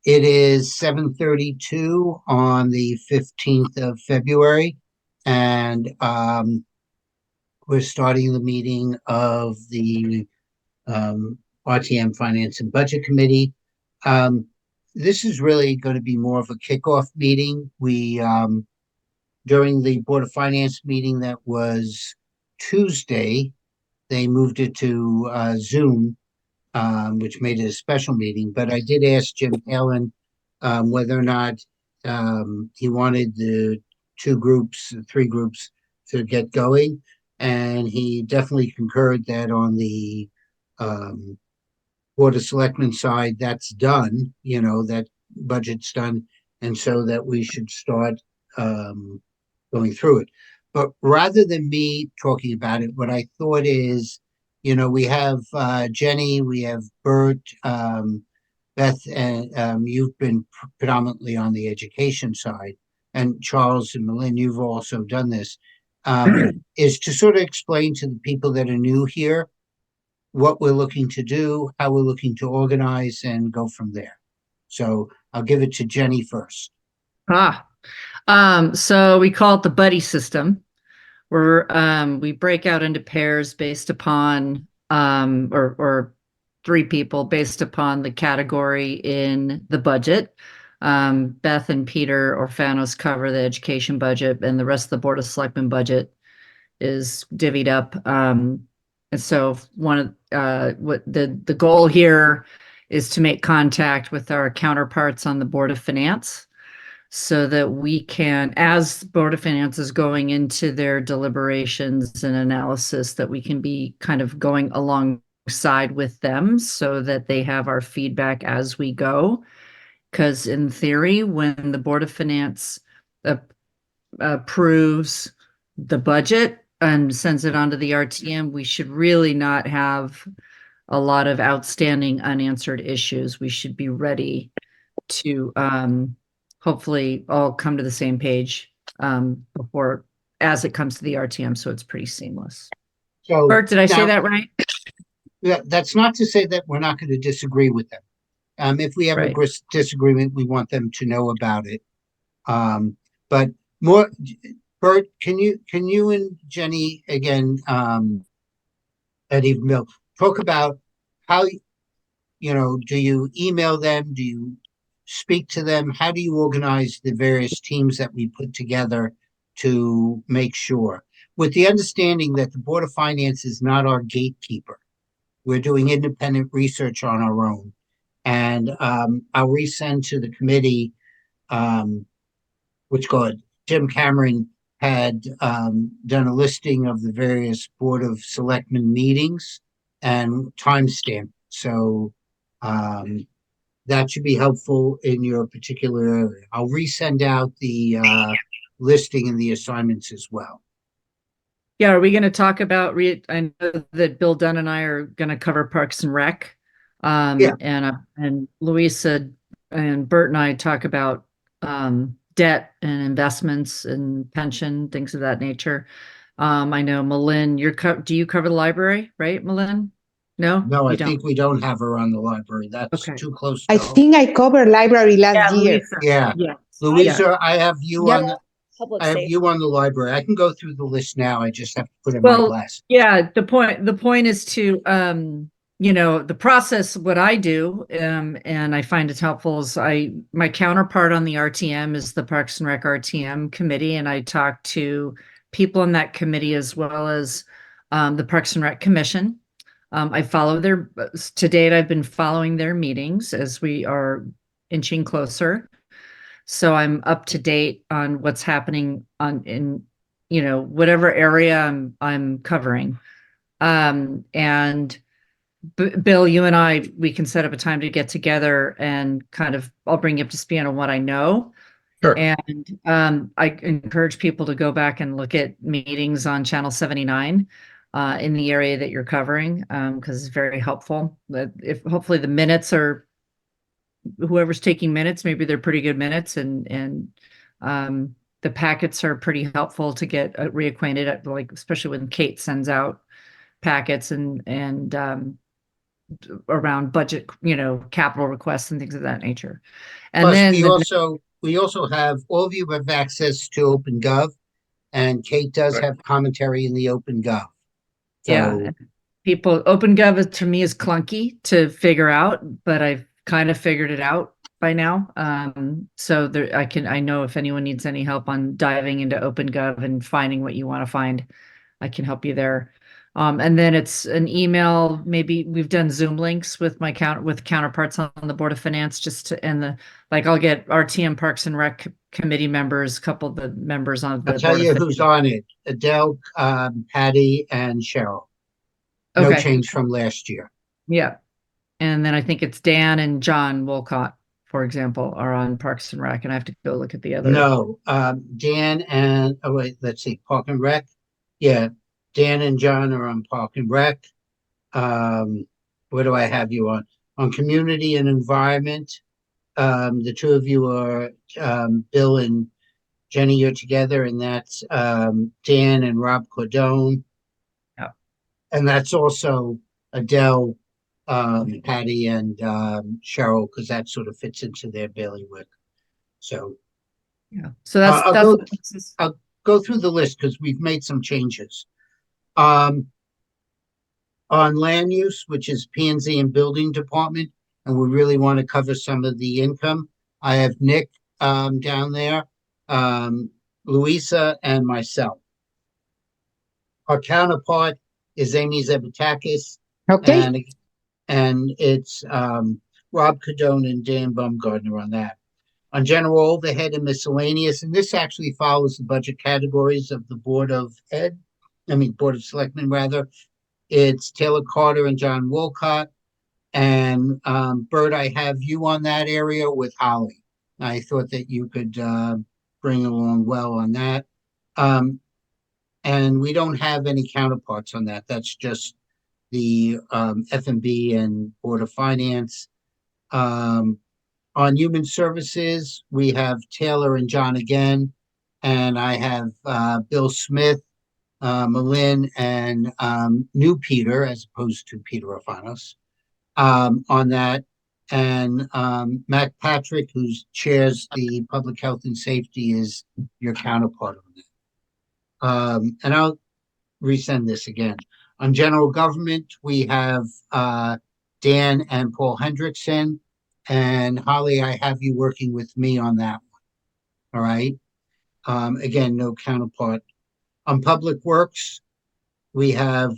It is 7:32 on the 15th of February, and we're starting the meeting of the RTM Finance and Budget Committee. Um, this is really going to be more of a kickoff meeting. During the Board of Finance meeting that was Tuesday, they moved it to Zoom, which made it a special meeting. But I did ask Jim Halen whether or not he wanted the three groups to get going. And he definitely concurred that on the um, Board of Selectmen side, that's done, that budget's done. And so that we should start um, going through it. But rather than me talking about it, what I thought is, we have Jenny, we have Bert, Beth, and you've been predominantly on the education side, and Charles and Malin, you've also done this. Is to sort of explain to the people that are new here what we're looking to do, how we're looking to organize, and go from there. So I'll give it to Jenny first. So we call it the buddy system, where we break out into pairs based upon or three people based upon the category in the budget. Beth and Peter Orfanos cover the education budget, and the rest of the Board of Selectmen budget is divvied up. And so what the goal here is to make contact with our counterparts on the Board of Finance, so that we can, as Board of Finance is going into their deliberations and analysis, that we can be kind of going alongside with them so that they have our feedback as we go. Because in theory, when the Board of Finance approves the budget and sends it on to the RTM, we should really not have a lot of outstanding unanswered issues. We should be ready to hopefully all come to the same page before, as it comes to the RTM, so it's pretty seamless. So, Bert, did I say that right? Yeah, that's not to say that we're not going to disagree with them. If we have a disagreement, we want them to know about it. But more, Bert, can you and Jenny again, at Even Mill, talk about how, do you email them? Do you speak to them? How do you organize the various teams that we put together to make sure, with the understanding that the Board of Finance is not our gatekeeper? We're doing independent research on our own. And I'll resend to the committee, which Jim Cameron had done a listing of the various Board of Selectmen meetings and timestamp. So that should be helpful in your particular area. I'll resend out the listing and the assignments as well. Yeah, are we going to talk about, I know that Bill Dunn and I are going to cover Parks and Rec. And Louisa and Bert and I talk about debt and investments and pension, things of that nature. I know Malin, do you cover the library, right, Malin? No, I think we don't have her on the library. That's too close. I think I covered library last year. Louisa, I have you on. I have you on the library. I can go through the list now. I just have to put in my glasses. Yeah, the point is to the process. What I do, and I find it helpful, is my counterpart on the RTM is the Parks and Rec RTM committee, and I talk to people in that committee as well as the Parks and Rec Commission. I follow to date, I've been following their meetings as we are inching closer. So I'm up to date on what's happening in whatever area I'm covering. And Bill, you and I, we can set up a time to get together and I'll bring you up to speed on what I know. Sure. And I encourage people to go back and look at meetings on Channel 79 in the area that you're covering, because it's very helpful. If hopefully the minutes are, whoever's taking minutes, maybe they're pretty good minutes, and the packets are pretty helpful to get reacquainted, especially when Kate sends out packets, and around budget, capital requests and things of that nature. And Plus, then we also have, all of you have access to OpenGov, and Kate does Right. have commentary in the OpenGov. yeah, So, OpenGov to me is clunky to figure out, but I've kind of figured it out by now. So there, I know if anyone needs any help on diving into OpenGov and finding what you want to find, I can help you there. And then it's an email. Maybe we've done Zoom links with counterparts on the Board of Finance, I'll get RTM Parks and Rec committee members, a couple of the members on the I'll tell Board of you Finance. who's on it: Adele, Patty, and Cheryl. No Okay. change from last year. Yeah. And then I think it's Dan and John Wolcott, for example, are on Parks and Rec, and I have to go look at the other. No, Dan and, oh wait, let's see, Park and Rec. Yeah, Dan and John are on Park and Rec. What do I have you on? On Community and Environment, the two of you are, Bill and Jenny, you're together, and that's Dan and Rob Cordone. Yeah. And that's also Adele, Patty, and Cheryl, because that sort of fits into their bailiwick. So Yeah. So that's I'll go through the list because we've made some changes. On land use, which is P&Z and Building Department, and we really want to cover some of the income. I have Nick down there, Louisa, and myself. Our counterpart is Amy Zebedakis, Okay. and it's Rob Cadone and Dan Bumgardner on that. On general overhead and miscellaneous, and this actually follows the budget categories of the Board of Selectmen rather. It's Taylor Carter and John Wolcott. And Bert, I have you on that area with Holly. I thought that you could bring along well on that. And we don't have any counterparts on that. That's just the F&B and Board of Finance. On Human Services, we have Taylor and John again. And I have Bill Smith, Malin, and new Peter, as opposed to Peter Alfanos, on that. And Matt Patrick, who chairs the Public Health and Safety, is your counterpart on that. And I'll resend this again. On General Government, we have Dan and Paul Hendrickson. And Holly, I have you working with me on that one. All right. Again, no counterpart. On Public Works, we have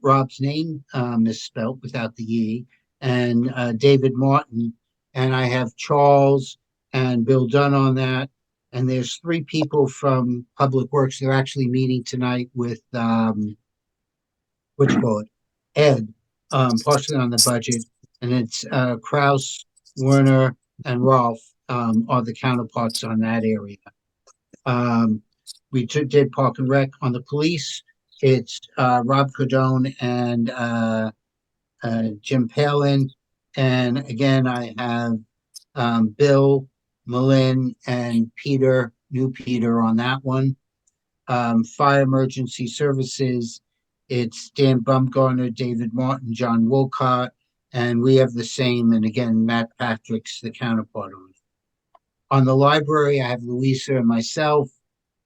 Rob's name misspelled without the E, and David Martin, and I have Charles and Bill Dunn on that. And there's three people from Public Works. They're actually meeting tonight with Ed, partially on the budget. And it's Kraus, Werner, and Rolf are the counterparts on that area. We did Park and Rec. On the police. It's Rob Cordone and Jim Palin. And again, I have Bill, Malin, and Peter, new Peter on that one. Fire Emergency Services, it's Dan Bumgarner, David Martin, John Wolcott, and we have the same. And again, Matt Patrick's the counterpart on it. On the library, I have Louisa and myself,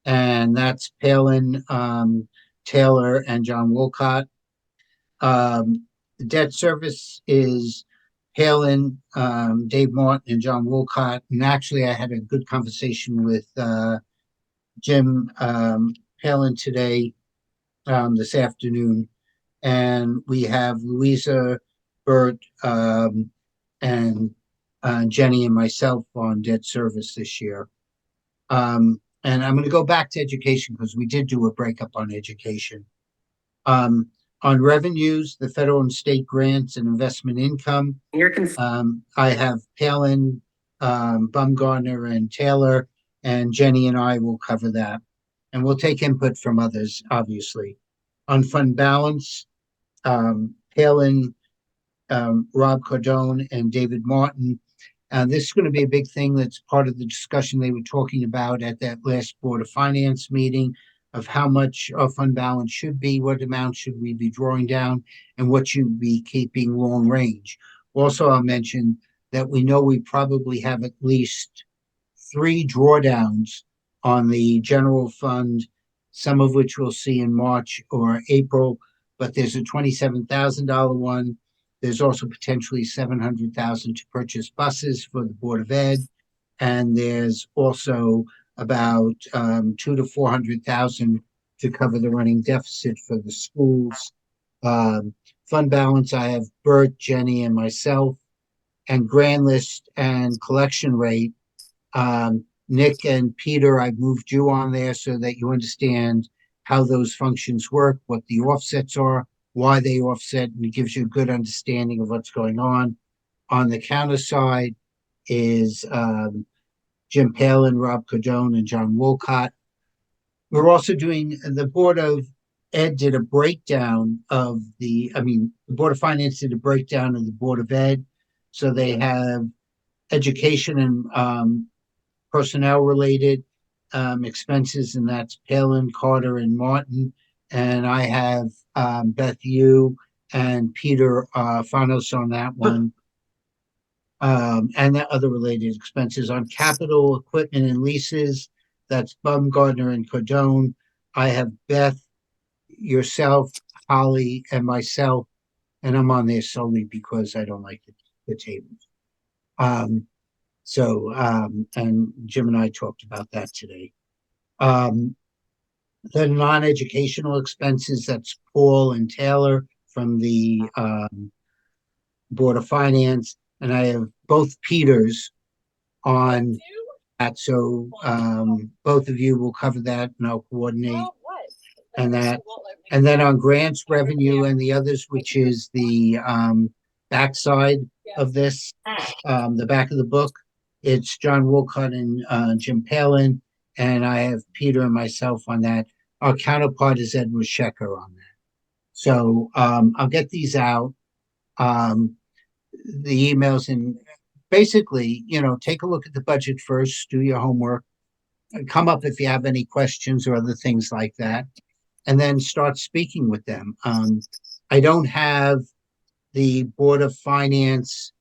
and that's Palin, Taylor, and John Wolcott. The debt service is Palin, Dave Martin, and John Wolcott. And actually, I had a good conversation with Jim Palin today, this afternoon. And we have Louisa, Bert, and Jenny and myself on debt service this year. And I'm going to go back to education because we did do a breakup on education. On revenues, the federal and state grants and investment income, I have Palin, Bumgarner, and Taylor, and Jenny and I will cover that. And we'll take input from others, obviously. On fund balance, Palin, Rob Cordone, and David Martin. This is going to be a big thing that's part of the discussion they were talking about at that last Board of Finance meeting. of how much our fund balance should be, what amount should we be drawing down, and what should be keeping long range. Also, I'll mention that we know we probably have at least 3 drawdowns on the general fund, some of which we'll see in March or April, but there's a $27,000 one. There's also potentially 700,000 to purchase buses for the Board of Ed. And there's also about 2 to 400,000 to cover the running deficit for the schools. Fund balance, I have Bert, Jenny, and myself, and grand list and collection rate. Nick and Peter, I've moved you on there so that you understand how those functions work, what the offsets are, why they offset, and it gives you a good understanding of what's going on. On the counter side is Jim Palin, Rob Cordone, and John Wolcott. We're also doing, the Board of Ed did a breakdown of the Board of Finance did a breakdown of the Board of Ed. So they have education and personnel related expenses, and that's Palin, Carter, and Martin. And I have Beth Yu and Peter Fanos on that one. And the other related expenses on capital equipment and leases. That's Bumgardner and Cordone. I have Beth, yourself, Holly, and myself, and I'm on there solely because I don't like the tables. And Jim and I talked about that today. The non-educational expenses, that's Paul and Taylor from the Board of Finance, and I have both Peters on that. So both of you will cover that, and I'll coordinate and that. And then on grants, revenue, and the others, which is the backside of this, the back of the book, it's John Wolcott and Jim Palin, and I have Peter and myself on that. Our counterpart is Edward Shecker on that. So I'll get these out, the emails, and basically, take a look at the budget first, do your homework, come up if you have any questions or other things like that, and then start speaking with them. I don't have the Board of Finance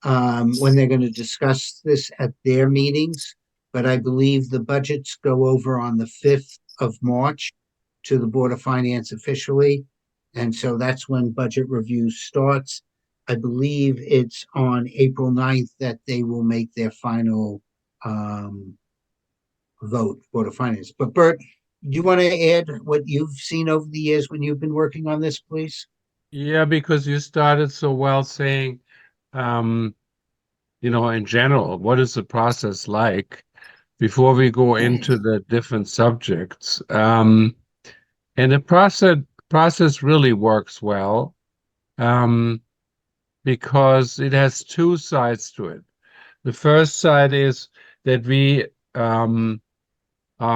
when they're going to discuss this at their meetings, but I believe the budgets go over on the 5th of March to the Board of Finance officially. And so that's when budget review starts. I believe it's on April 9th that they will make their final vote, Board of Finance. But Bert, do you want to add what you've seen over the years when you've been working on this, please? Yeah, because you started so well saying, in general, what is the process like before we go into the different subjects? And the process really works well because it has 2 sides to it. The first side is that we are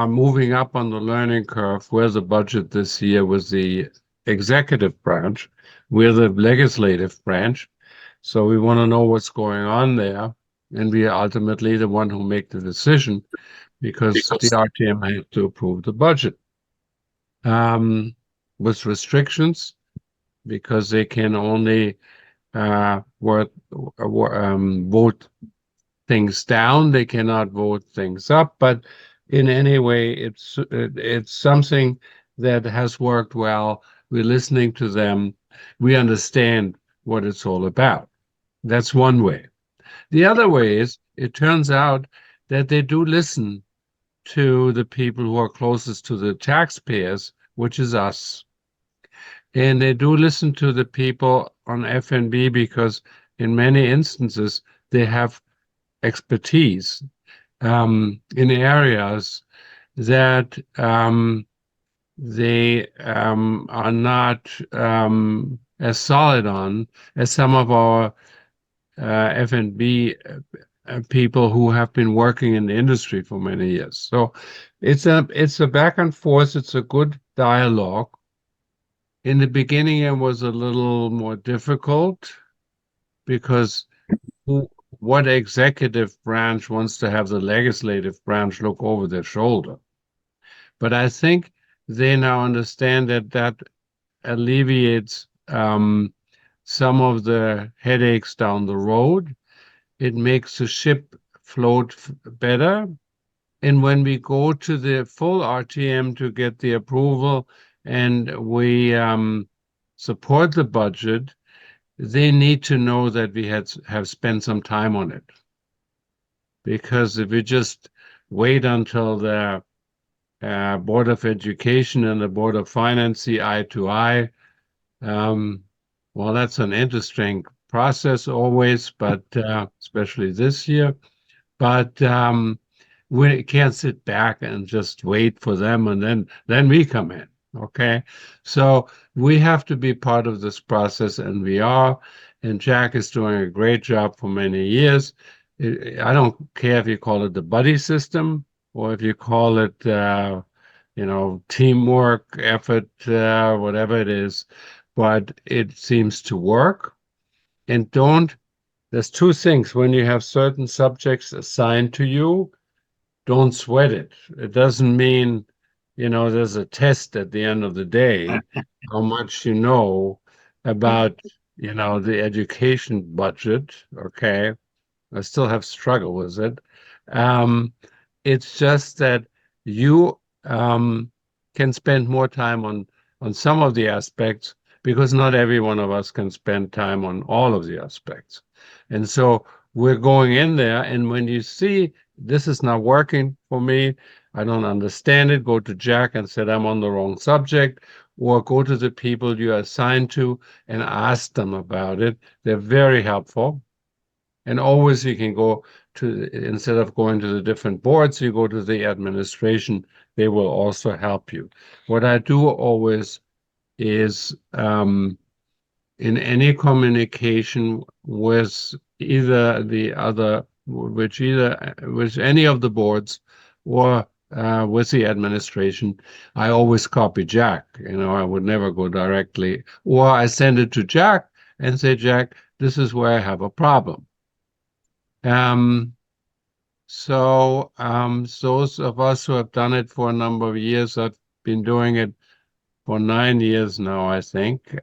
moving up on the learning curve where the budget this year was the executive branch, we're the legislative branch. So we want to know what's going on there. And we are ultimately the one who make the decision because the RTM had to approve the budget. With restrictions, because they can only vote things down. They cannot vote things up. But in any way, it's something that has worked well. We're listening to them. We understand what it's all about. That's one way. The other way is it turns out that they do listen to the people who are closest to the taxpayers, which is us. And they do listen to the people on FNB because in many instances they have expertise in areas that they are not as solid on as some of our FNB people who have been working in the industry for many years. So it's a back and forth. It's a good dialogue. In the beginning, it was a little more difficult because what executive branch wants to have the legislative branch look over their shoulder? But I think they now understand that alleviates some of the headaches down the road. It makes the ship float better. And when we go to the full RTM to get the approval and we support the budget, they need to know that we have spent some time on it. Because if we just wait until the Board of Education and the Board of Finance see eye to eye, well, that's an interesting process always, but especially this year. But we can't sit back and just wait for them and then we come in. Okay. So we have to be part of this process, and we are. And Jack is doing a great job for many years. I don't care if you call it the buddy system or if you call it, teamwork, effort, whatever it is, but it seems to work. And there's two things. When you have certain subjects assigned to you, don't sweat it. It doesn't mean, there's a test at the end of the day, how much you know about, the education budget. Okay. I still have struggle with it. It's just that you can spend more time on some of the aspects because not every one of us can spend time on all of the aspects. And so we're going in there, and when you see this is not working for me, I don't understand it, go to Jack and say I'm on the wrong subject, or go to the people you're assigned to and ask them about it. They're very helpful. And always you can go to, instead of going to the different boards, you go to the administration. They will also help you. What I do always is in any communication with either the other, with any of the boards or with the administration, I always copy Jack. I would never go directly, or I send it to Jack and say, Jack, this is where I have a problem. So those of us who have done it for a number of years, I've been doing it for 9 years now, I think.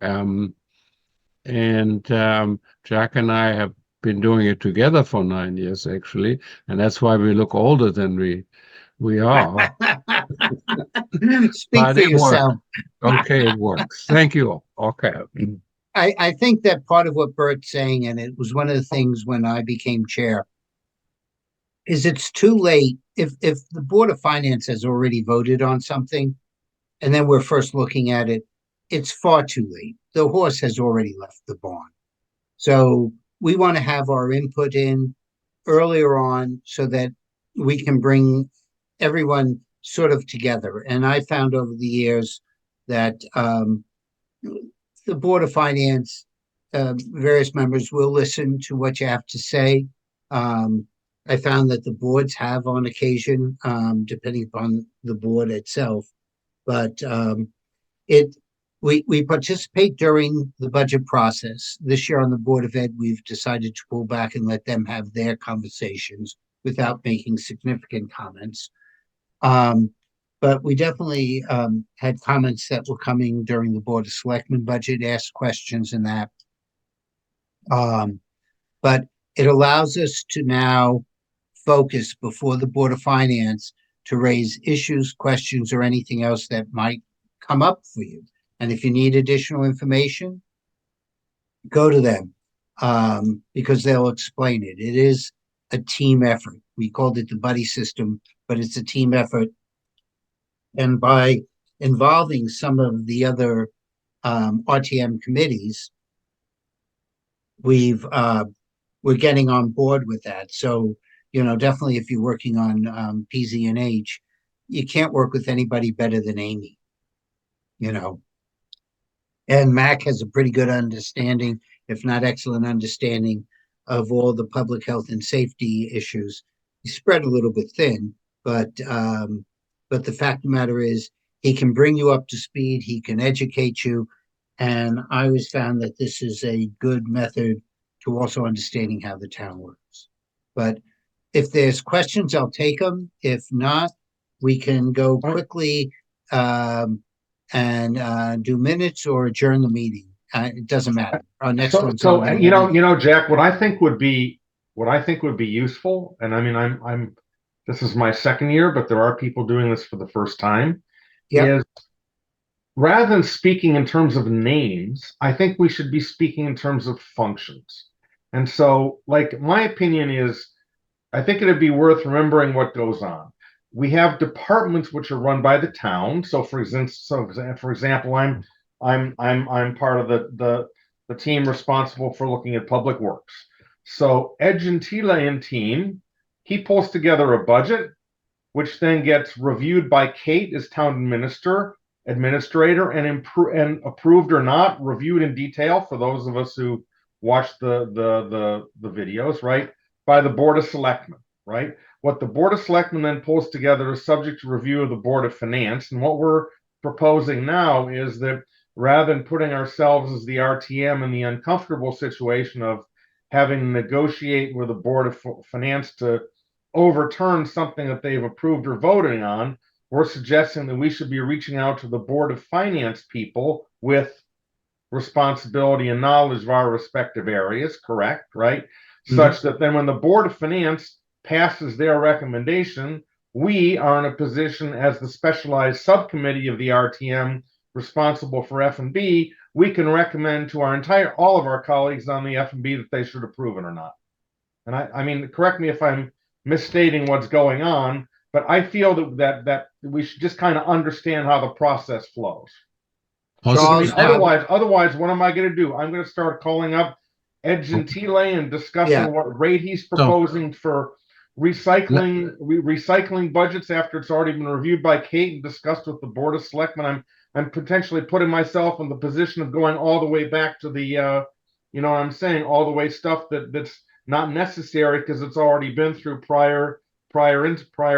Jack and I have been doing it together for 9 years, actually, and that's why we look older than we are. Speak But for it yourself. works. Okay, it works. Thank you. Okay. I think that part of what Bert's saying, and it was one of the things when I became chair, is it's too late. If the Board of Finance has already voted on something, and then we're first looking at it, it's far too late. The horse has already left the barn. So we want to have our input in earlier on so that we can bring everyone sort of together. And I found over the years that the Board of Finance, various members will listen to what you have to say. I found that the boards have on occasion, depending upon the board itself, but we participate during the budget process. This year on the Board of Ed, we've decided to pull back and let them have their conversations without making significant comments. But we definitely had comments that were coming during the Board of Selectmen budget, asked questions and that. But it allows us to now focus before the Board of Finance to raise issues, questions, or anything else that might come up for you. And if you need additional information, go to them because they'll explain it. It is a team effort. We called it the buddy system, but it's a team effort. And by involving some of the other RTM committees, we're getting on board with that. So, definitely if you're working on PZ&H, you can't work with anybody better than Amy, And Mac has a pretty good understanding, if not excellent understanding, of all the public health and safety issues. He's spread a little bit thin, but the fact of the matter is he can bring you up to speed, he can educate you, and I always found that this is a good method to also understanding how the town works. But if there's questions, I'll take them. If not, we can go quickly and do minutes or adjourn the meeting. It doesn't matter. Our next So, one's so on the you know, 11th. Jack, what I think would be useful, and I mean, this is my second year, but there are people doing this for the first time, Yep. is rather than speaking in terms of names, I think we should be speaking in terms of functions. And so, like, my opinion is, I think it'd be worth remembering what goes on. We have departments which are run by the town. So, for example, I'm part of the team responsible for looking at public works. So, Ed Gentile team, he pulls together a budget, which then gets reviewed by Kate as town administrator, and approved or not, reviewed in detail for those of us who watch the videos, right? By the Board of Selectmen, right? What the Board of Selectmen then pulls together is subject to review of the Board of Finance. And what we're proposing now is that rather than putting ourselves as the RTM in the uncomfortable situation of having to negotiate with the Board of Finance to overturn something that they've approved or voted on, we're suggesting that we should be reaching out to the Board of Finance people with responsibility and knowledge of our respective areas, correct, right? Mm-hmm. Such that then when the Board of Finance passes their recommendation, we are in a position as the specialized subcommittee of the RTM responsible for F&B, we can recommend to all of our colleagues on the F&B that they should approve it or not. And I mean, correct me if I'm misstating what's going on, but I feel that we should just kind of understand how the process flows. Charles, otherwise, what am I going to do? I'm going to start calling up Ed Gentile and discussing what rate he's proposing for recycling budgets after it's already been reviewed by Kate and discussed with the Board of Selectmen. I'm potentially putting myself in the position of going all the way back to the, you know what I'm saying, all the way stuff that's not necessary because it's already been through prior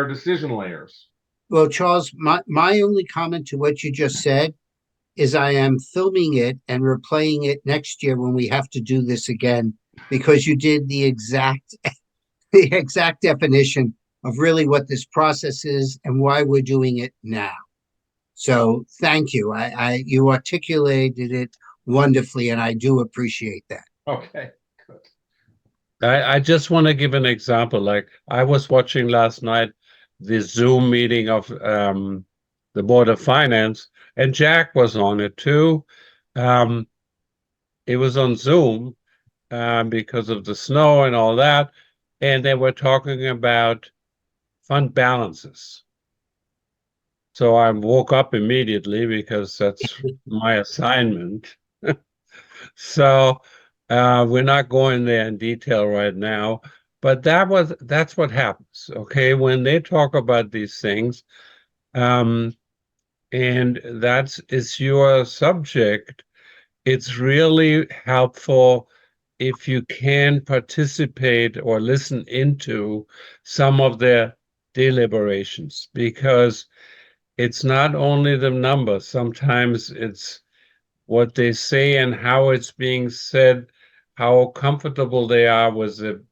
decision layers. Well, Charles, my only comment to what you just said is I am filming it and replaying it next year when we have to do this again, because you did the exact definition of really what this process is and why we're doing it now. So thank you. You articulated it wonderfully, and I do appreciate that. Okay, good. I just want to give an example. Like, I was watching last night the Zoom meeting of the Board of Finance, and Jack was on it too. It was on Zoom because of the snow and all that, and they were talking about fund balances. So I woke up immediately because that's my assignment. So we're not going there in detail right now, but that's what happens. Okay, when they talk about these things, and is your subject, it's really helpful if you can participate or listen into some of their deliberations, because it's not only the numbers. Sometimes it's what they say and how it's being said, how comfortable they are with the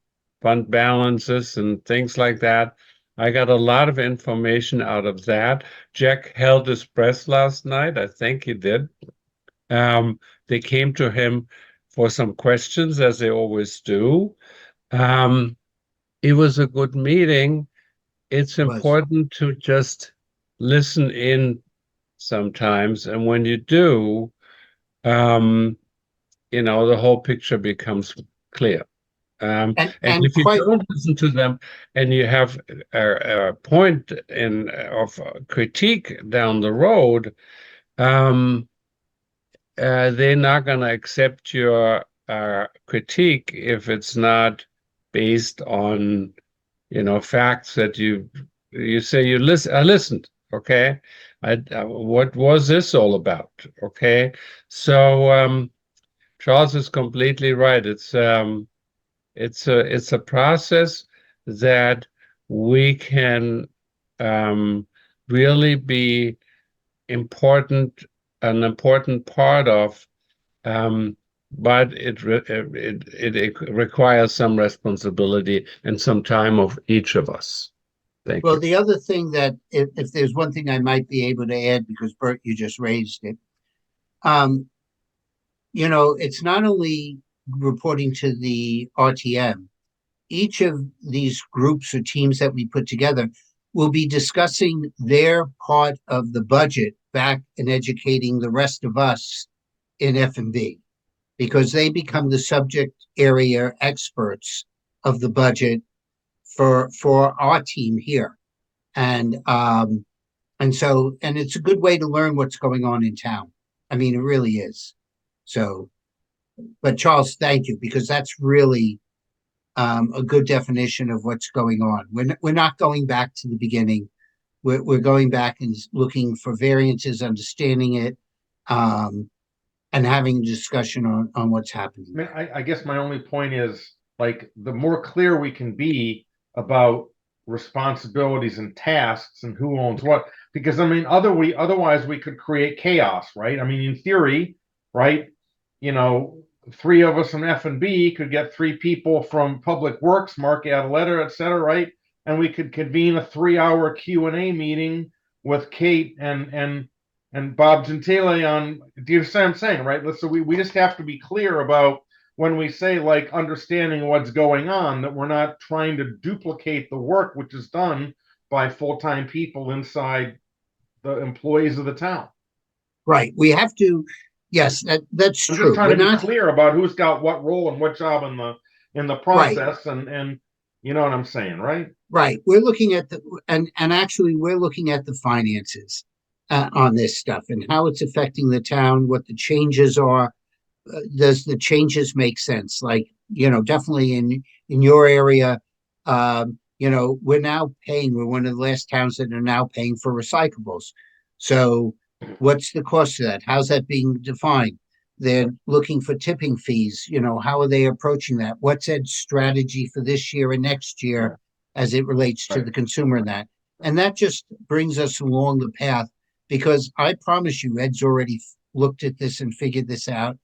fund balances and things like that. I got a lot of information out of that. Jack held his breath last night. I think he did. They came to him for some questions, as they always do. It was a good meeting. It's important to just listen in sometimes, and when you do, you know, the whole picture becomes clear. And if you don't listen to them and you have a point of critique down the road, they're not going to accept your critique if it's not based on, you know, facts that you say I listened. Okay, what was this all about? Okay, so Charles is completely right. It's a process that we can really be an important part of, but it requires some responsibility and some time of each of us. Thank Well, you. the other thing that if there's one thing I might be able to add, because Bert, you just raised it, um, it's not only reporting to the RTM. Each of these groups or teams that we put together will be discussing their part of the budget back and educating the rest of us in F&B, because they become the subject area experts of the budget for our team here. And it's a good way to learn what's going on in town. I mean, it really is. So, but Charles, thank you, because that's really a good definition of what's going on. We're not going back to the beginning. We're going back and looking for variances, understanding it, and having a discussion on what's happening. I mean, I guess my only point is, like, the more clear we can be about responsibilities and tasks and who owns what, because I mean, otherwise we could create chaos, right? I mean, in theory, right? Three of us from F&B could get three people from Public Works, mark out a letter, et cetera, right? And we could convene a 3-hour Q&A meeting with Kate and Bob Gentile on. Do you understand what I'm saying, right? So we just have to be clear about when we say, like, understanding what's going on, that we're not trying to duplicate the work which is done by full-time people inside the employees of the town. Right. We have to. Yes, that's I'm true. just trying We're to be not clear about who's got what role and what job in the process, and you know what I'm saying, right? right. We're looking at and actually we're looking at the finances on this stuff and how it's affecting the town, what the changes are. Does the changes make sense? Like, definitely in your area, we're now paying. We're one of the last towns that are now paying for recyclables. So, what's the cost of that? How's that being defined? They're looking for tipping fees. How are they approaching that? What's Ed's strategy for this year and next year as it relates to the consumer in that? And that just brings us along the path, because I promise you, Ed's already looked at this and figured this out.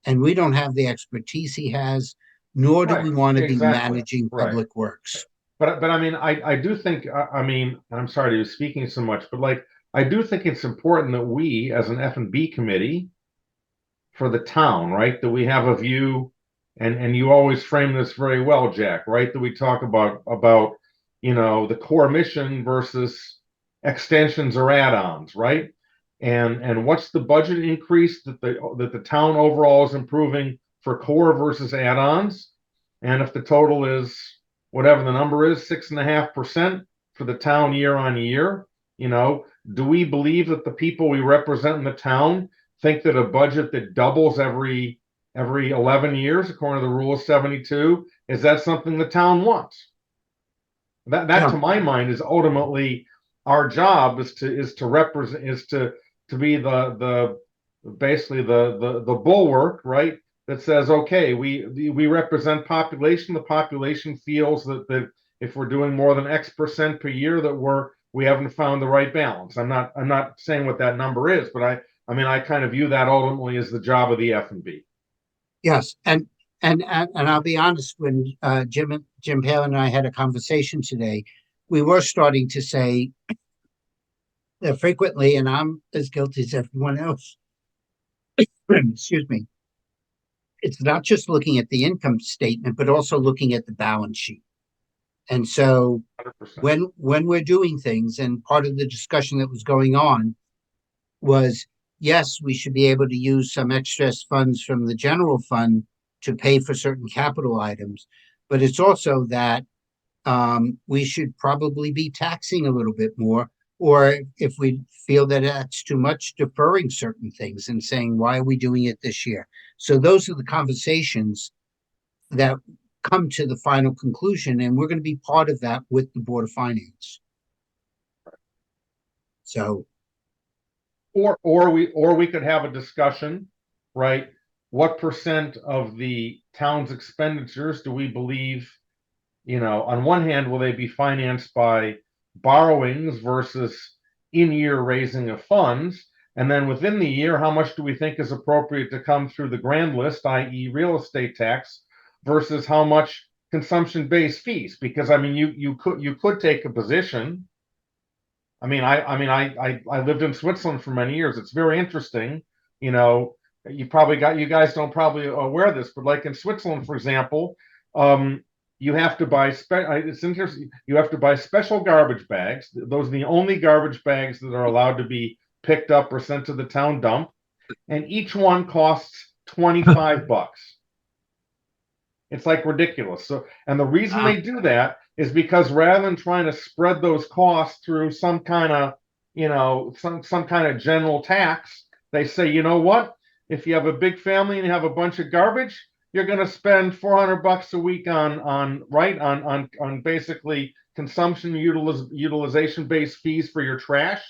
And we don't have the expertise he has, nor do we want to be managing public works. But I mean, I do think, I mean, I'm sorry to be speaking so much, but like, I do think it's important that we, as an F&B committee for the town, right, that we have a view, and you always frame this very well, Jack, right, that we talk about the core mission versus extensions or add-ons, right? And what's the budget increase that the town overall is improving for core versus add-ons? And if the total is whatever the number is, 6.5% for the town year on year, do we believe that the people we represent in the town think that a budget that doubles every 11 years, according to the rule of 72, is that something the town wants? That to my mind is ultimately our job, is to represent, is to be basically the bulwark, right? That says, okay, we represent population. The population feels that if we're doing more than X% per year, that we haven't found the right balance. I'm not saying what that number is, but I mean, I kind of view that ultimately as the job of the F&B. Yes, and I'll be honest, when Jim Palin and I had a conversation today, we were starting to say that frequently, and I'm as guilty as everyone else, excuse me, it's not just looking at the income statement, but also looking at the balance sheet. And so 100%. when we're doing things, and part of the discussion that was going on was, yes, we should be able to use some excess funds from the general fund to pay for certain capital items, but it's also that we should probably be taxing a little bit more, or if we feel that that's too much, deferring certain things and saying, why are we doing it this year? So those are the conversations that come to the final conclusion, and we're going to be part of that with the Board of Finance. So, or we could have a discussion, right? What percent of the town's expenditures do we believe, on one hand, will they be financed by borrowings versus in-year raising of funds? And then within the year, how much do we think is appropriate to come through the grand list, i.e. real estate tax, versus how much consumption-based fees, because I mean, you could take a position. I lived in Switzerland for many years. It's very interesting. You know, you guys don't probably aware of this, but like in Switzerland, for example, you have to buy it's interesting. You have to buy special garbage bags. Those are the only garbage bags that are allowed to be picked up or sent to the town dump, and each one costs $25. It's like ridiculous. So, and the reason they do that is because rather than trying to spread those costs through some kind of, some kind of general tax, they say, you know what? If you have a big family and you have a bunch of garbage, you're going to spend $400 a week on basically consumption utilization based fees for your trash,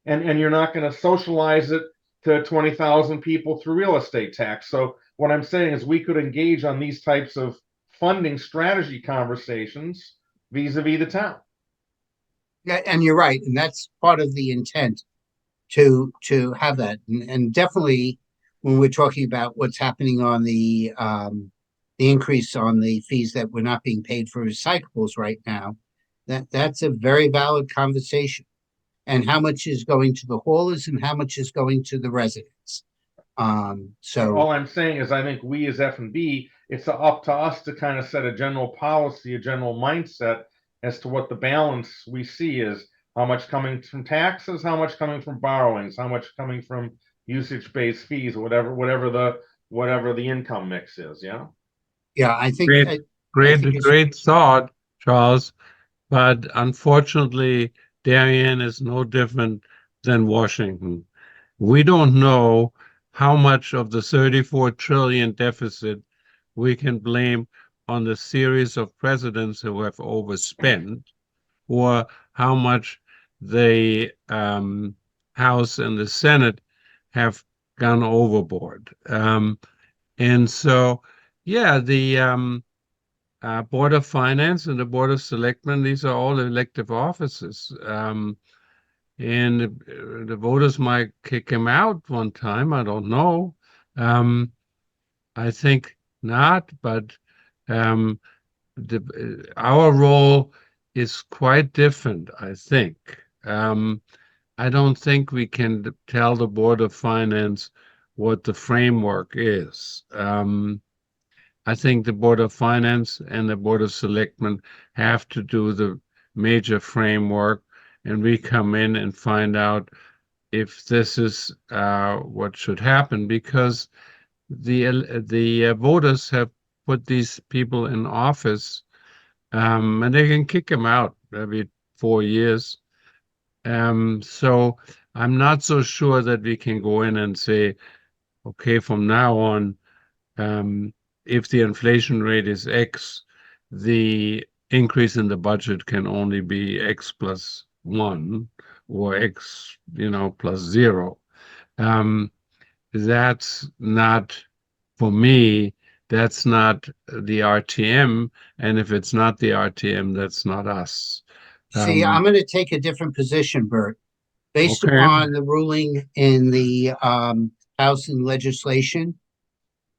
and you're not going to socialize it to 20,000 people through real estate tax. So what I'm saying is we could engage on these types of funding strategy conversations vis-a-vis the town. Yeah, and you're right, and that's part of the intent to have that, and definitely when we're talking about what's happening on the increase on the fees that we're not being paid for recyclables right now, that's a very valid conversation. And how much is going to the haulers and how much is going to the residents? So all I'm saying is I think we as F&B, it's up to us to kind of set a general policy, a general mindset as to what the balance we see is. How much coming from taxes, how much coming from borrowings, how much coming from usage-based fees, whatever the income mix is. Yeah. Yeah, I think great thought, Charles. But unfortunately, Darien is no different than Washington. We don't know how much of the 34 trillion deficit we can blame on the series of presidents who have overspent, or how much the House and the Senate have gone overboard. And so, yeah, the Board of Finance and the Board of Selectmen, these are all elective offices. And the voters might kick him out one time. I don't know. I think not, but our role is quite different, I think. I don't think we can tell the Board of Finance what the framework is. I think the Board of Finance and the Board of Selectmen have to do the major framework, and we come in and find out if this is what should happen, because the voters have put these people in office, and they can kick them out every 4 years. So I'm not so sure that we can go in and say, okay, from now on, if the inflation rate is X, the increase in the budget can only be X plus 1 or X, plus 0. That's not, for me, that's not the RTM. And if it's not the RTM, that's not us. see, I'm going to take a different position, Bert. Based Okay. upon the ruling in the House and legislation,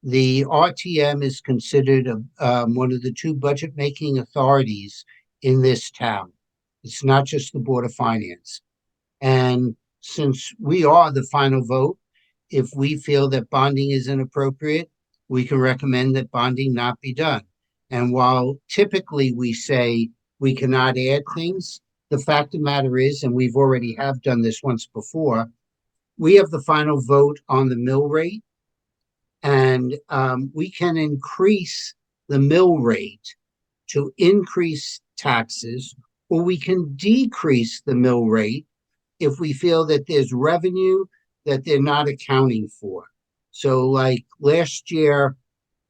the RTM is considered one of the two budget-making authorities in this town. It's not just the Board of Finance. And since we are the final vote, if we feel that bonding is inappropriate, we can recommend that bonding not be done. And while typically we say we cannot add things, the fact of the matter is, and we've already have done this once before, we have the final vote on the mill rate, and we can increase the mill rate to increase taxes, or we can decrease the mill rate if we feel that there's revenue that they're not accounting for. So like last year,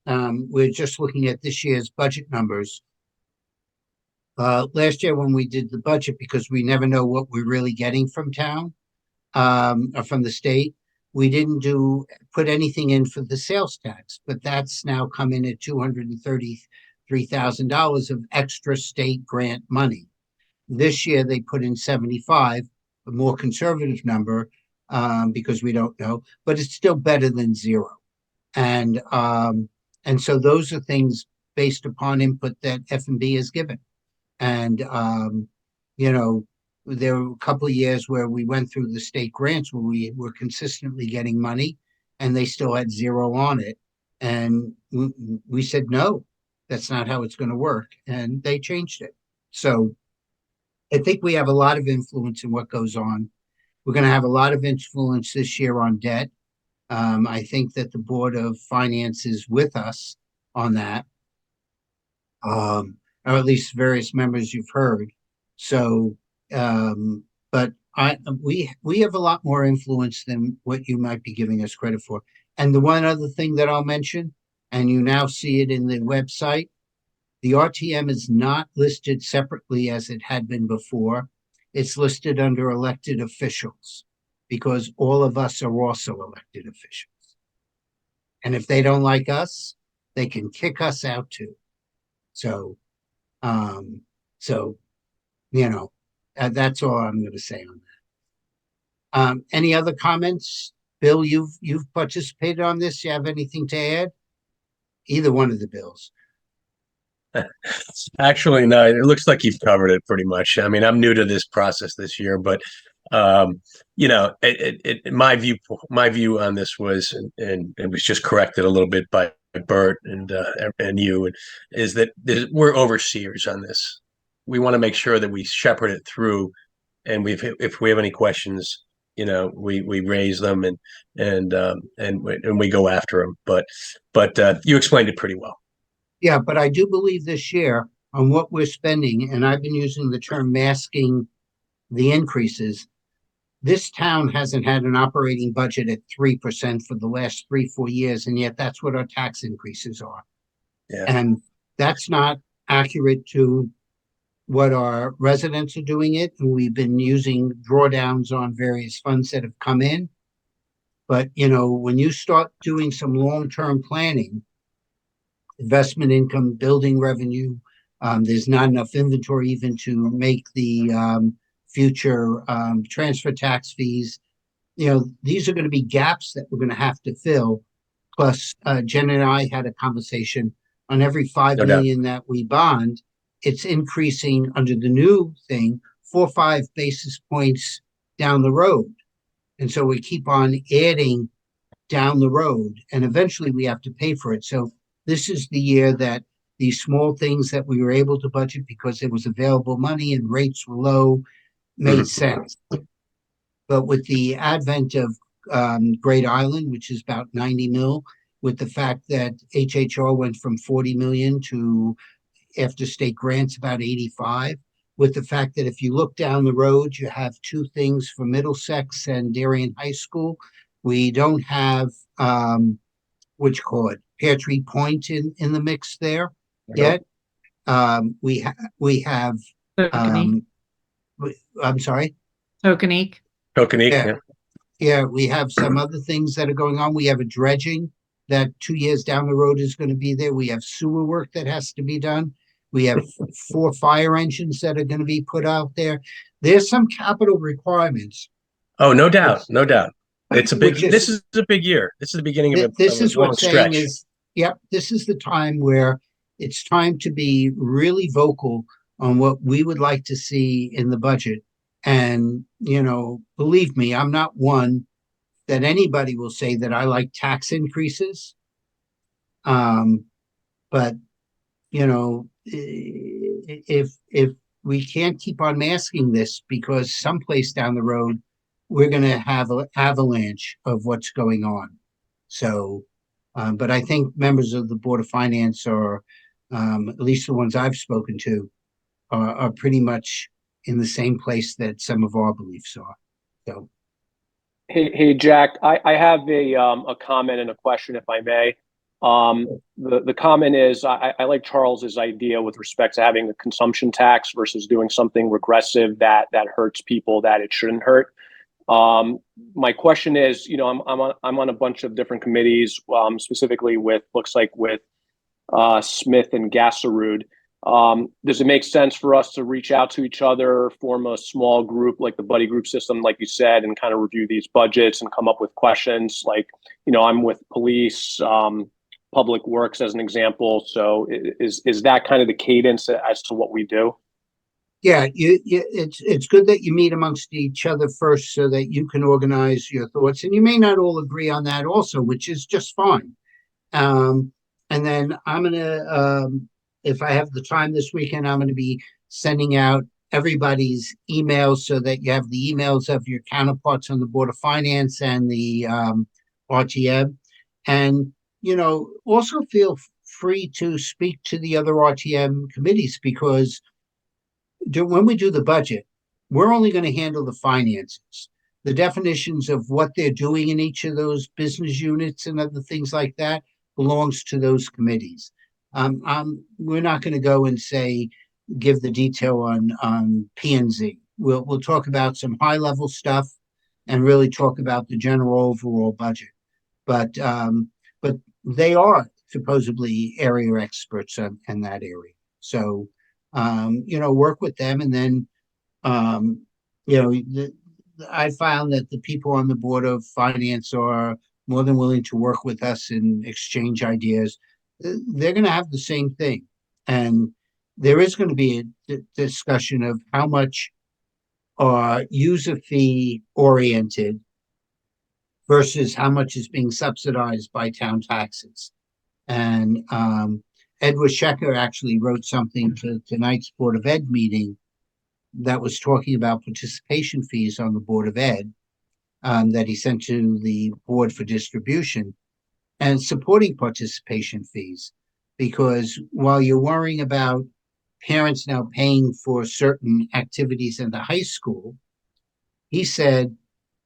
we're just looking at this year's budget numbers. Last year when we did the budget, because we never know what we're really getting from town, or from the state, we didn't put anything in for the sales tax, but that's now come in at $233,000 of extra state grant money. This year they put in 75, a more conservative number, because we don't know, but it's still better than zero. And so those are things based upon input that F&B has given. And, you know, there were a couple of years where we went through the state grants where we were consistently getting money and they still had zero on it. And we said, no, that's not how it's going to work. And they changed it. So I think we have a lot of influence in what goes on. We're going to have a lot of influence this year on debt. I think that the Board of Finance is with us on that, or at least various members you've heard. So, but we have a lot more influence than what you might be giving us credit for. And the one other thing that I'll mention, and you now see it in the website, the RTM is not listed separately as it had been before. It's listed under elected officials because all of us are also elected officials. And if they don't like us, they can kick us out too. So, you know, that's all I'm going to say on that. Any other comments? Bill, you've participated on this. You have anything to add? Either one of the bills. Actually, no, it looks like you've covered it pretty much. I mean, I'm new to this process this year, but you know, my view on this was, and it was just corrected a little bit by Bert and you, is that we're overseers on this. We want to make sure that we shepherd it through, and if we have any questions, you know, we raise them and we go after them. But you explained it pretty well. Yeah, but I do believe this year on what we're spending, and I've been using the term masking the increases. This town hasn't had an operating budget at 3% for the last 3-4 years, and yet that's what our tax increases are. Yeah. And that's not accurate to what our residents are doing it. And we've been using drawdowns on various funds that have come in. But, you know, when you start doing some long-term planning, investment income, building revenue, there's not enough inventory even to make the future transfer tax fees. You know, these are going to be gaps that we're going to have to fill. Plus, Jen and I had a conversation on every $5 million that we bond, it's increasing under the new thing 4 or 5 basis points down the road. And so we keep on adding down the road, and eventually we have to pay for it. So this is the year that these small things that we were able to budget because there was available money and rates were low made sense. But with the advent of Great Island, which is about 90 mil, with the fact that HHR went from 40 million to, after state grants, about 85, with the fact that if you look down the road, you have 2 things for Middlesex and Darien High School. We don't have, what you call it, Pear Tree Point in the mix there yet. We have, I'm sorry? Tokenique. Yeah, we have some other things that are going on. We have a dredging that 2 years down the road is going to be there. We have sewer work that has to be done. We have 4 fire engines that are going to be put out there. There's some capital requirements. Oh, no doubt, no doubt. It's a big. This is a big year. This is the beginning of this a is long what's stretch. saying is, yep, this is the time where it's time to be really vocal on what we would like to see in the budget. And, you know, believe me, I'm not one that anybody will say that I like tax increases. But, you know, if we can't keep on masking this, because someplace down the road, we're going to have an avalanche of what's going on. So, but I think members of the Board of Finance are, at least the ones I've spoken to, are pretty much in the same place that some of our beliefs are. So, hey Jack, I have a comment and a question, if I may. The comment is, I like Charles's idea with respect to having a consumption tax versus doing something regressive that hurts people that it shouldn't hurt. My question is, you know, I'm on a bunch of different committees, specifically with Smith and Gasserud. Does it make sense for us to reach out to each other, form a small group like the buddy group system, like you said, and kind of review these budgets and come up with questions? Like, you know, I'm with police, Public Works as an example. So is that kind of the cadence as to what we do? Yeah, it's good that you meet amongst each other first so that you can organize your thoughts. And you may not all agree on that also, which is just fine. And then I'm gonna, if I have the time this weekend, I'm gonna be sending out everybody's emails so that you have the emails of your counterparts on the Board of Finance and the RTM. And, also feel free to speak to the other RTM committees, because when we do the budget, we're only going to handle the finances. The definitions of what they're doing in each of those business units and other things like that belongs to those committees. We're not going to go and say, give the detail on P&Z. We'll talk about some high level stuff and really talk about the general overall budget. But they are supposedly area experts in that area. So, work with them. And then, I found that the people on the Board of Finance are more than willing to work with us and exchange ideas. They're going to have the same thing. And there is going to be a discussion of how much are user fee oriented versus how much is being subsidized by town taxes. And Edward Schecker actually wrote something to tonight's Board of Ed meeting that was talking about participation fees on the Board of Ed that he sent to the board for distribution, and supporting participation fees. Because while you're worrying about parents now paying for certain activities in the high school, he said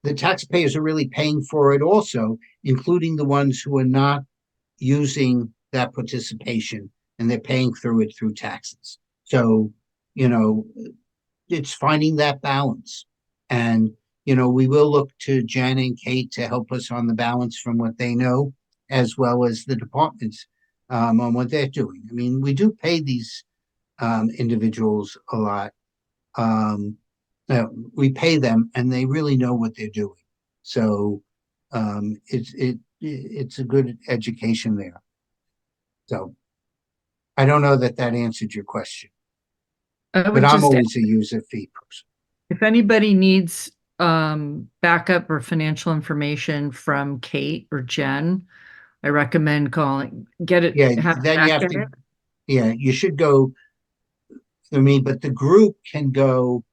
the taxpayers are really paying for it also, including the ones who are not using that participation, and they're paying through it through taxes. So, it's finding that balance. And, we will look to Jen and Kate to help us on the balance from what they know, as well as the departments on what they're doing. I mean, we do pay these individuals a lot. We pay them and they really know what they're doing. So it's a good education there. So I don't know that answered your question, but I'm always a user fee person. If anybody needs backup or financial information from Kate or Jen, I recommend calling, get it. Yeah, then you have to, yeah, you should go through me, but the group can go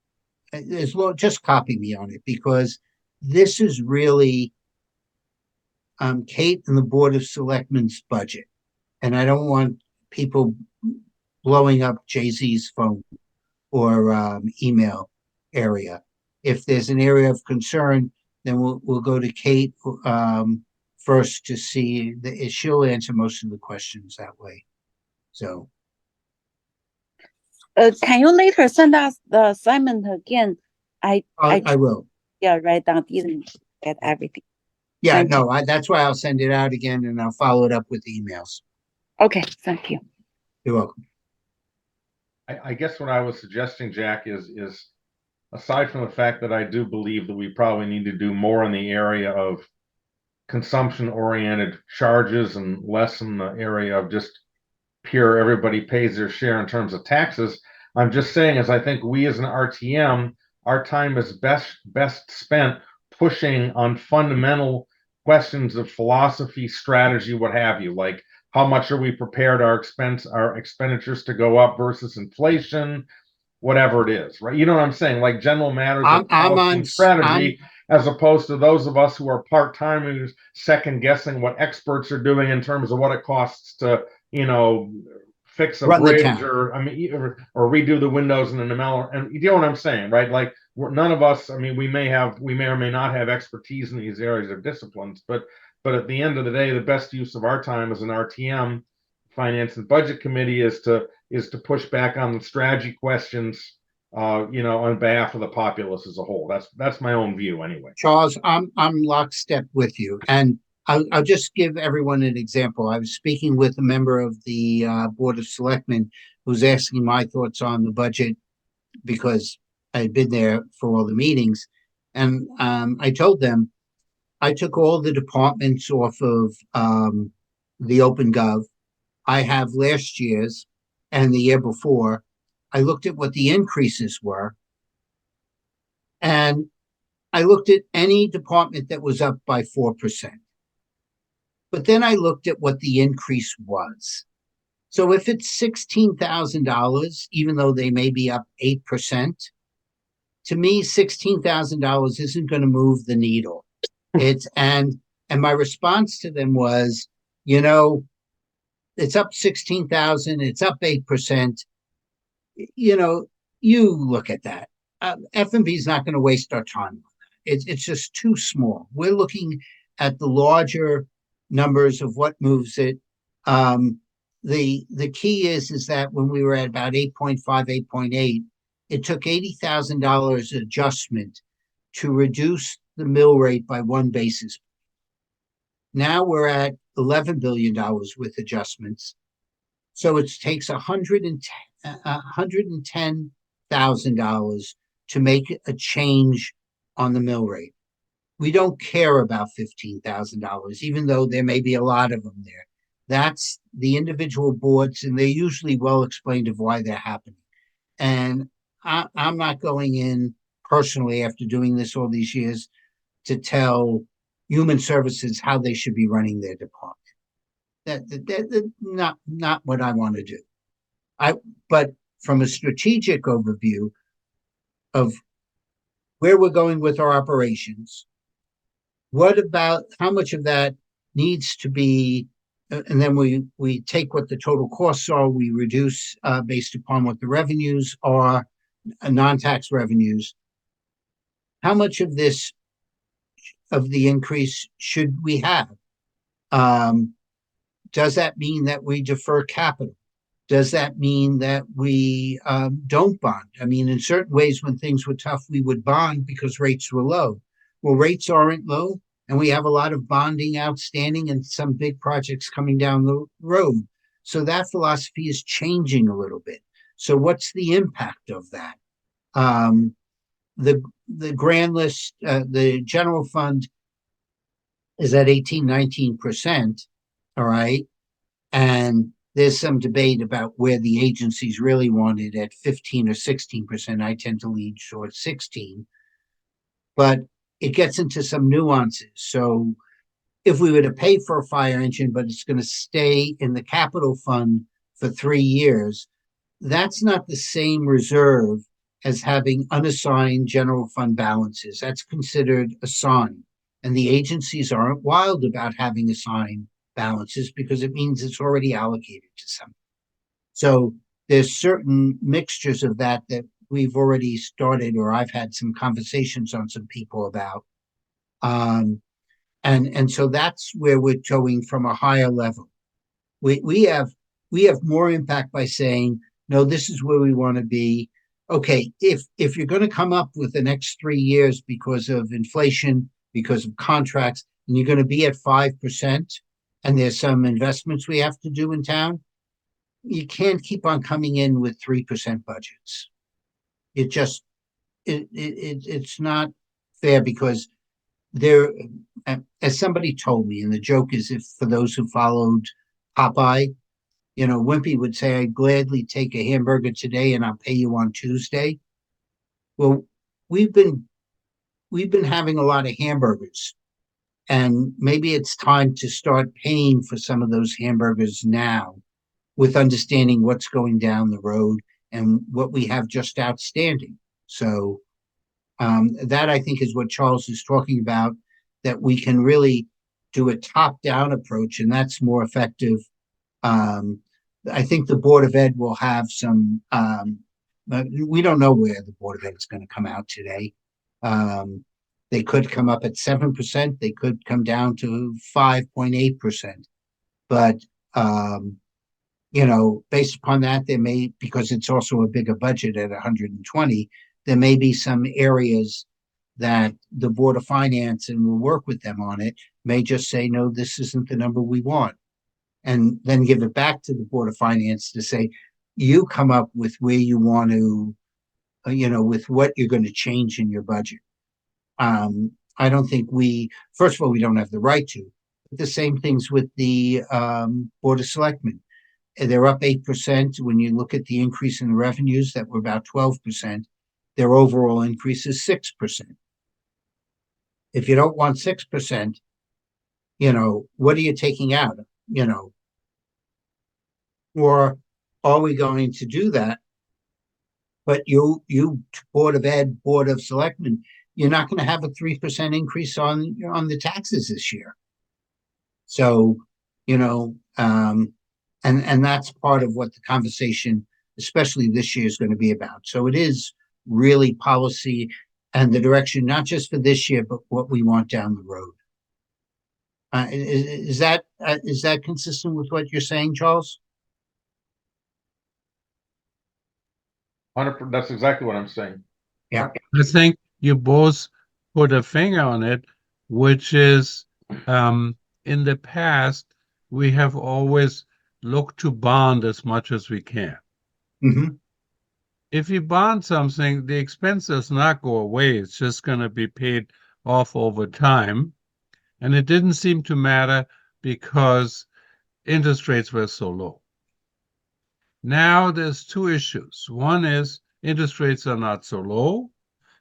as well. Just copy me on it, because this is really Kate and the Board of Selectmen's budget. And I don't want people blowing up Jay-Z's phone or email area. If there's an area of concern, then we'll go to Kate first to see she'll answer most of the questions that way. So can you later send us the assignment again? I will. Yeah, right down. Didn't get everything. Yeah, no, that's why I'll send it out again, and I'll follow it up with emails. Okay, thank you. You're welcome. I guess what I was suggesting, Jack, is aside from the fact that I do believe that we probably need to do more in the area of consumption-oriented charges and less in the area of just pure everybody pays their share in terms of taxes. I'm just saying, as I think we as an RTM, our time is best spent pushing on fundamental questions of philosophy, strategy, what have you, like how much are we prepared our expenditures to go up versus inflation, whatever it is, right? You know what I'm saying? Like general matters of policy and strategy, as opposed to those of us who are part-timers second guessing what experts are doing in terms of what it costs to, fix a bridge or redo the windows in an ML. And you know what I'm saying, right? Like none of us, we may or may not have expertise in these areas of disciplines, but at the end of the day, the best use of our time as an RTM Finance and Budget Committee is to push back on the strategy questions, on behalf of the populace as a whole. That's my own view anyway. Charles, I'm lockstep with you. And I'll just give everyone an example. I was speaking with a member of the Board of Selectmen who was asking my thoughts on the budget because I had been there for all the meetings. And I told them I took all the departments off of the OpenGov. I have last year's and the year before. I looked at what the increases were, and I looked at any department that was up by 4%. But then I looked at what the increase was. So if it's $16,000, even though they may be up 8%, to me, $16,000 isn't going to move the needle. And my response to them was, it's up 16,000, it's up 8%. You look at that. F&B is not going to waste our time on that. It's just too small. We're looking at the larger numbers of what moves it. The key is that when we were at about 8.5, 8.8, it took $80,000 adjustment to reduce the mill rate by 1 basis point. Now we're at $11 billion with adjustments. So it takes $110,000 to make a change on the mill rate. We don't care about $15,000, even though there may be a lot of them there. That's the individual boards, and they're usually well explained of why they're happening. And I'm not going in personally, after doing this all these years, to tell human services how they should be running their department. That's not what I want to do. But from a strategic overview of where we're going with our operations, what about how much of that needs to be, and then we take what the total costs are, we reduce based upon what the revenues are, non-tax revenues. How much of this, of the increase, should we have? Does that mean that we defer capital? Does that mean that we don't bond? I mean, in certain ways, when things were tough, we would bond because rates were low. Well, rates aren't low, and we have a lot of bonding outstanding and some big projects coming down the road. So that philosophy is changing a little bit. So what's the impact of that? The grand list, the general fund is at 18-19%. All right. And there's some debate about where the agencies really want it at 15 or 16%. I tend to lean towards 16. But it gets into some nuances. So if we were to pay for a fire engine, but it's going to stay in the capital fund for 3 years, that's not the same reserve as having unassigned general fund balances. That's considered assigned. And the agencies aren't wild about having assigned balances because it means it's already allocated to something. So there's certain mixtures of that we've already started, or I've had some conversations on some people about. And so that's where we're going from a higher level. We have more impact by saying, no, this is where we want to be. Okay, if you're going to come up with the next 3 years because of inflation, because of contracts, and you're going to be at 5%, and there's some investments we have to do in town, you can't keep on coming in with 3% budgets. It's not fair, because there, as somebody told me, and the joke is, if for those who followed Popeye, Wimpy would say, I'd gladly take a hamburger today and I'll pay you on Tuesday. Well, we've been having a lot of hamburgers, and maybe it's time to start paying for some of those hamburgers now, with understanding what's going down the road and what we have just outstanding. So that, I think, is what Charles is talking about, that we can really do a top-down approach, and that's more effective. I think the Board of Ed will have some, we don't know where the Board of Ed is going to come out today. They could come up at 7%. They could come down to 5.8%. But, based upon that, there may, because it's also a bigger budget at 120, there may be some areas that the Board of Finance, and we'll work with them on it, may just say, no, this isn't the number we want. And then give it back to the Board of Finance to say, you come up with where you want to, with what you're going to change in your budget. I don't think first of all, we don't have the right to, The same things with the Board of Selectmen. They're up 8%. When you look at the increase in revenues that were about 12%, their overall increase is 6%. If you don't want 6%, what are you taking out? Or are we going to do that? But you Board of Ed, Board of Selectmen, you're not going to have a 3% increase on the taxes this year. So, and that's part of what the conversation, especially this year, is going to be about. So it is really policy and the direction, not just for this year, but what we want down the road. Is that consistent with what you're saying, Charles? 100%, that's exactly what I'm saying. Yeah. I think you both put a finger on it, which is in the past, we have always looked to bond as much as we can. Mm-hmm. If you bond something, the expense does not go away. It's just going to be paid off over time. And it didn't seem to matter because interest rates were so low. Now there's two issues. One is interest rates are not so low.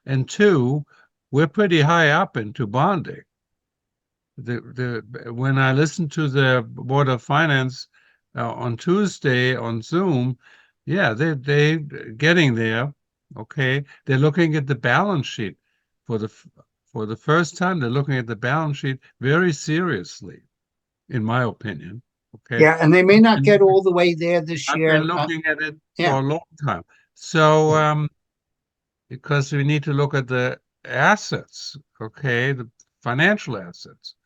And two, we're pretty high up into bonding. When I listened to the Board of Finance on Tuesday on Zoom, yeah, they're getting there. Okay, they're looking at the balance sheet for the first time. They're looking at the balance sheet very seriously, in my opinion. Okay. Yeah, and they may not get all the way there this I've year. been looking at it yeah. for a long time. So, because we need to look at the assets, okay, the financial assets.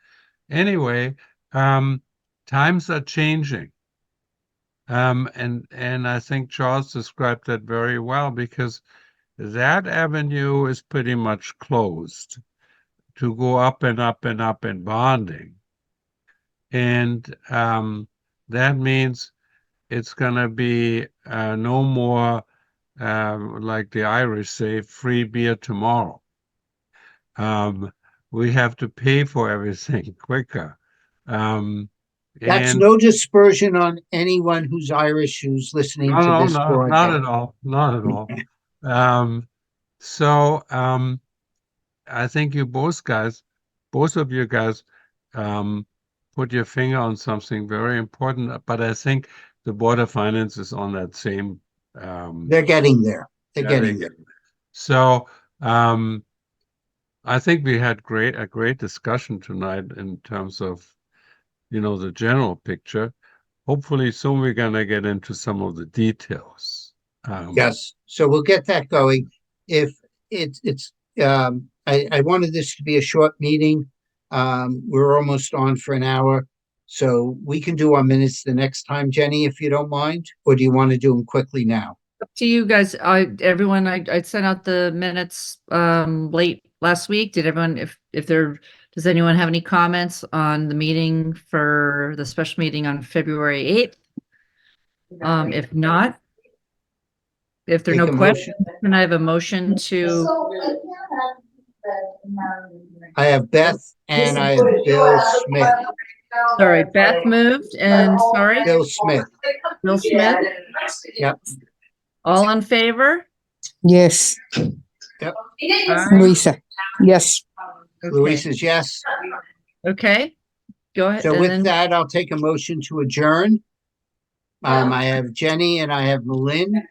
Anyway, times are changing. And I think Charles described that very well, because that avenue is pretty much closed to go up and up and up in bonding. And that means it's going to be no more, like the Irish say, free beer tomorrow. We have to pay for everything quicker. That's no dispersion on anyone who's Irish who's listening to this broadcast. Not at all. Not at all. So I think both of you guys, put your finger on something very important. But I think the Board of Finance is on that same. They're getting there. They're getting there. So I think we had a great discussion tonight in terms of, the general picture. Hopefully soon we're going to get into some of the details. Yes. So we'll get that going. If I wanted this to be a short meeting. We're almost on for an hour. So we can do our minutes the next time, Jenny, if you don't mind, or do you want to do them quickly now? Up to you guys. I sent out the minutes late last week. Did everyone, does anyone have any comments on the meeting for the special meeting on February 8th? If not, if there are no questions, then I have a motion to. I have Beth and I have Bill Smith. Sorry, Beth moved and sorry. Bill Smith. Bill Smith. Yep. All in favor? Yes. Yep. Luisa. Yes. Okay. Luisa's yes. Okay. Go ahead. So with that, I'll take a motion to adjourn. I have Jenny and I have Malin.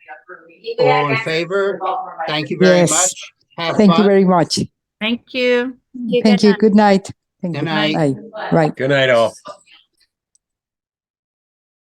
All in favor? Thank you very much. Have Thank fun. you very much. Thank you. Thank you. Good night. Good night. Right. Good night, all.